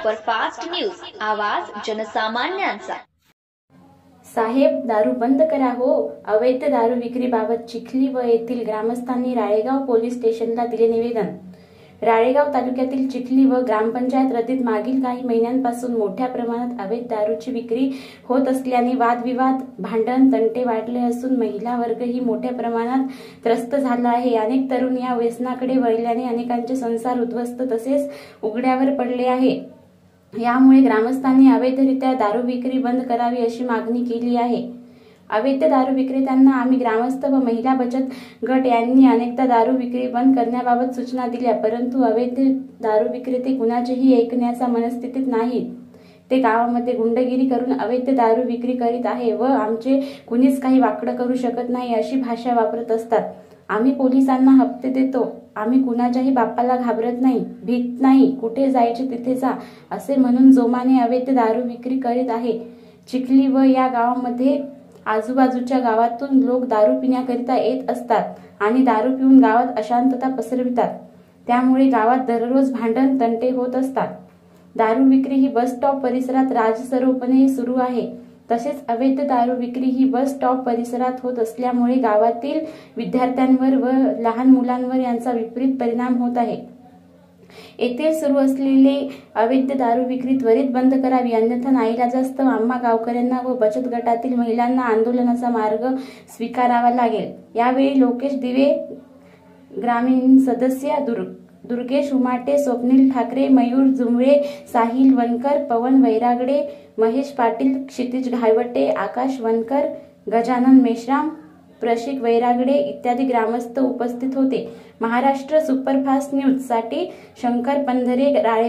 Superfast news, आवाज जनसामान्यांचा। साहेब, दारू बंद करा हो। अवैध दारू विक्रीबाबत चिखली व येथील ग्रामस्थांनी राळेगाव पोलीस स्टेशनला दिले निवेदन। राळेगाव तालुक्यातील चिखली व ग्रामपंचायत हद्दीत मागील काही महिन्यांपासून मोठ्या प्रमाणात अवैध दारूची विक्री होत असल्याने वादविवाद, भांडण, तंटे वाढले असून महिला वर्गही मोठ्या प्रमाणात त्रस्त झाला आहे। अनेक तरुण या व्यसनाकडे वळल्याने अनेकांचे संसार उद्ध्वस्त तसेच उघड्यावर पडले आहे। यामुळे ग्रामस्थांनी अवैधरित्या दारू विक्री बंद करावी अशी मागणी केली आहे। अवैध दारू विक्रेत्यांना आम्ही ग्रामस्थ व महिला बचत गट यांनी अनेकदा दारू विक्री बंद करण्याबाबत सूचना दिल्या, परंतु अवैध दारू विक्रेते कुणाचेही ऐकण्याच्या मनस्थितीत नाहीत। ते गावामध्ये गुंडगिरी करून अवैध दारू विक्री करीत आहे व आमचे कुणीच काही वाकडं करू शकत नाही अशी भाषा वापरत असतात। आम्ही पोलिसांना हप्ते देतो, आम्ही कुणाच्याही बापाला घाबरत नाही, भीत नाही, कुठे जायचे तिथे जा असे म्हणून जोमाने अवैध दारू विक्री करीत आहे। चिखली व या गावामध्ये आजूबाजूच्या गावातून लोक दारू पिण्याकरिता येत असतात आणि दारू पिऊन गावात अशांतता पसरवितात। त्यामुळे गावात दररोज भांडण तंटे होत असतात। दारू विक्री ही बस स्टॉप परिसरात राजसरोपणे सुरू आहे। तसेच अवैध दारू विक्री ही बस स्टॉप परिसरात होत असल्यामुळे गावातील विद्यार्थ्यांवर व लहान मुलांवर यांचा विपरीत परिणाम होत आहे। येथे सुरू असलेले अवैध दारू विक्री त्वरित बंद करावी, अन्यथा नाईलाजास्तव आम्हा गावकऱ्यांना व बचत गटातील महिलांना आंदोलनाचा मार्ग स्वीकारावा लागेल। यावेळी लोकेश दिवे, ग्रामीण सदस्य दुर्गेश उमाटे, स्वप्नील ठाकरे, मयूर जुमळे, साहिल वनकर, पवन वैरागडे, महेश पाटील, क्षितिज घायवटे, आकाश वनकर, गजानन मेश्राम, प्रशिक वैरागडे इत्यादी ग्रामस्थ उपस्थित होते। महाराष्ट्र सुपरफास्ट न्यूज साठी शंकर पंधरे, राळे।